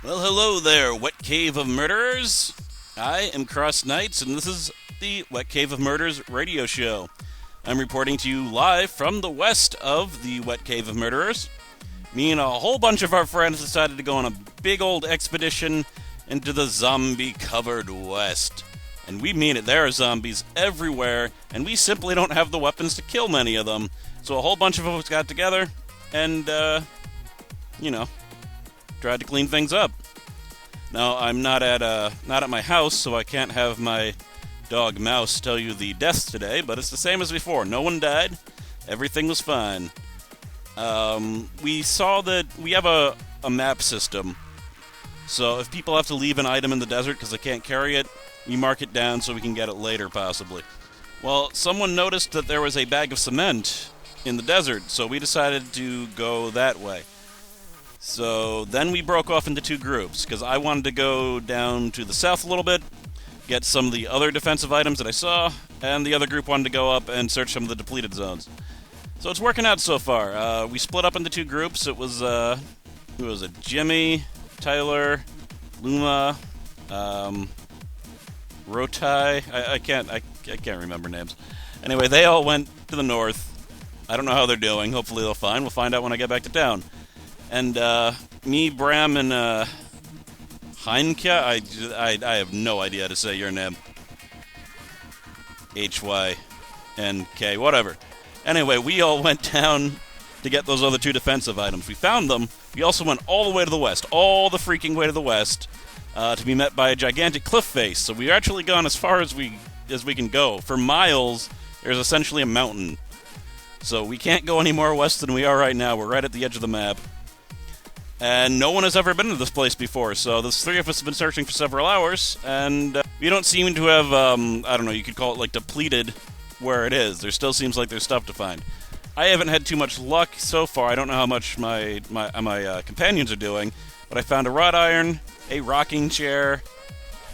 Well, hello there, Wet Cave of Murderers. I am CrossKnights, and this is the Wet Cave of Murderers radio show. I'm reporting to you live from the west of the Wet Cave of Murderers. Me and a whole bunch of our friends decided to go on a big old expedition into the zombie-covered west. And we mean it, there are zombies everywhere, and we simply don't have the weapons to kill many of them. So a whole bunch of us got together and, tried to clean things up. Now, I'm not at my house, so I can't have my dog Mouse tell you the deaths today, but it's the same as before. No one died. Everything was fine. We saw that we have a map system. So if people have to leave an item in the desert because they can't carry it, we mark it down so we can get it later, possibly. Well, someone noticed that there was a bag of cement in the desert, so we decided to go that way. So then we broke off into two groups, because I wanted to go down to the south a little bit, get some of the other defensive items that I saw, and the other group wanted to go up and search some of the depleted zones. So it's working out so far. We split up into two groups. It was Jimmy, Tyler, Luma, Rotai. I can't remember names. Anyway, they all went to the north. I don't know how they're doing. Hopefully they'll fine. We'll find out when I get back to town. And me, Bram, and Heinke, I have no idea how to say your name. H-Y-N-K, whatever. Anyway, we all went down to get those other two defensive items. We found them. We also went all the way to the west, all the freaking way to the west, to be met by a gigantic cliff face. So we've actually gone as far as we can go. For miles, there's essentially a mountain. So we can't go any more west than we are right now. We're right at the edge of the map. And no one has ever been to this place before, so the three of us have been searching for several hours, and we don't seem to have, you could call it like depleted where it is. There still seems like there's stuff to find. I haven't had too much luck so far. I don't know how much my companions are doing, but I found a wrought iron, a rocking chair,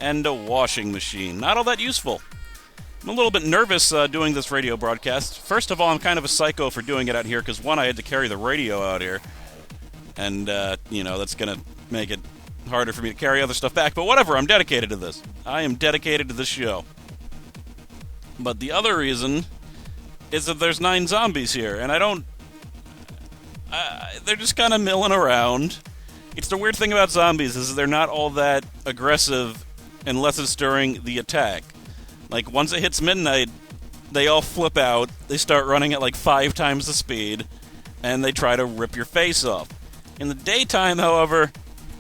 and a washing machine. Not all that useful. I'm a little bit nervous doing this radio broadcast. First of all, I'm kind of a psycho for doing it out here, because one, I had to carry the radio out here. And, that's going to make it harder for me to carry other stuff back. But whatever, I'm dedicated to this. I am dedicated to this show. But the other reason is that there's 9 zombies here. And they're just kind of milling around. It's the weird thing about zombies is they're not all that aggressive unless it's during the attack. Like, once it hits midnight, they all flip out. They start running at like 5 times the speed. And they try to rip your face off. In the daytime, however,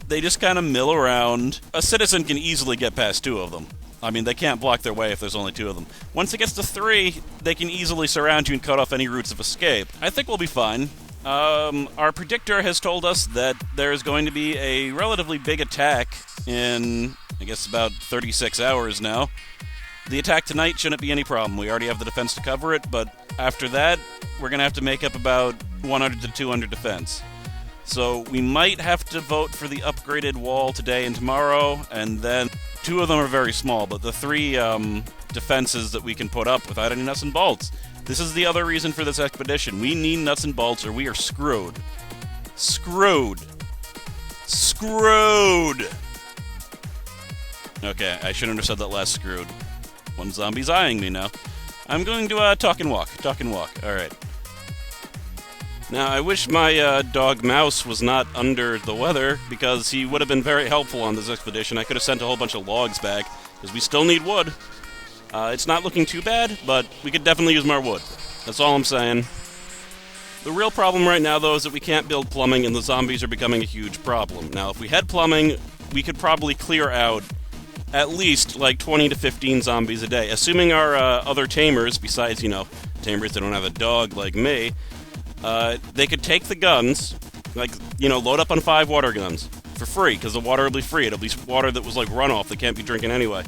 they just kind of mill around. A citizen can easily get past 2 of them. I mean, they can't block their way if there's only 2 of them. Once it gets to 3, they can easily surround you and cut off any routes of escape. I think we'll be fine. Our predictor has told us that there is going to be a relatively big attack in, I guess, about 36 hours now. The attack tonight shouldn't be any problem. We already have the defense to cover it, but after that, we're going to have to make up about 100 to 200 defense. So we might have to vote for the upgraded wall today and tomorrow, and then 2 of them are very small, but the 3 defenses that we can put up without any nuts and bolts. This is the other reason for this expedition. We need nuts and bolts or we are screwed. Screwed. Screwed! Okay, I shouldn't have said that last screwed. One zombie's eyeing me now. I'm going to talk and walk. Talk and walk. Alright. Now, I wish my dog Mouse was not under the weather, because he would have been very helpful on this expedition. I could have sent a whole bunch of logs back, because we still need wood. It's not looking too bad, but we could definitely use more wood. That's all I'm saying. The real problem right now, though, is that we can't build plumbing, and the zombies are becoming a huge problem. Now, if we had plumbing, we could probably clear out at least, like, 20 to 15 zombies a day. Assuming our other tamers, besides, tamers that don't have a dog like me, they could take the guns, load up on 5 water guns for free, because the water will be free. It'll be water that was like runoff they can't be drinking anyway.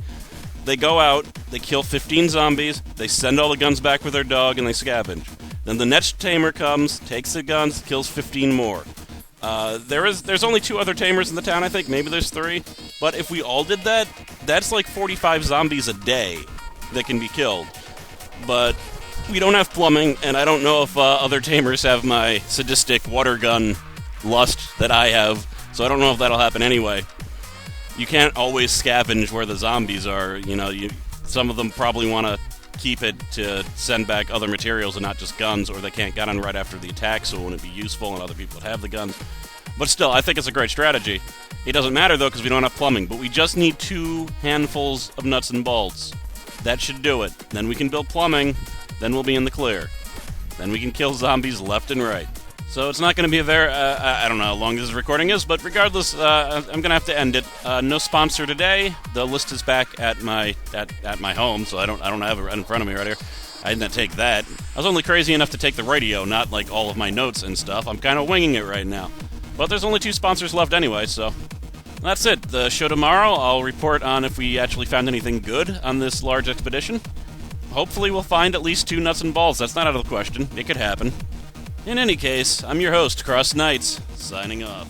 They go out, they kill 15 zombies, they send all the guns back with their dog, and they scavenge. Then the next tamer comes, takes the guns, kills 15 more. There's only 2 other tamers in the town, I think. Maybe there's 3. But if we all did that, that's like 45 zombies a day that can be killed. But we don't have plumbing, and I don't know if other tamers have my sadistic water gun lust that I have. So I don't know if that'll happen anyway. You can't always scavenge where the zombies are. You know, some of them probably want to keep it to send back other materials and not just guns, or they can't get on right after the attack, so it wouldn't be useful, and other people would have the guns. But still, I think it's a great strategy. It doesn't matter, though, because we don't have plumbing, but we just need 2 handfuls of nuts and bolts. That should do it. Then we can build plumbing, then we'll be in the clear. Then we can kill zombies left and right. So it's not going to be a very, I don't know how long this recording is, but regardless, I'm going to have to end it. No sponsor today. The list is back at my home, so I don't have it in front of me right here. I didn't take that. I was only crazy enough to take the radio, not like all of my notes and stuff. I'm kind of winging it right now. But there's only 2 sponsors left anyway, so that's it. The show tomorrow, I'll report on if we actually found anything good on this large expedition. Hopefully we'll find at least 2 nuts and balls. That's not out of the question. It could happen. In any case, I'm your host, CrossKnights, signing off.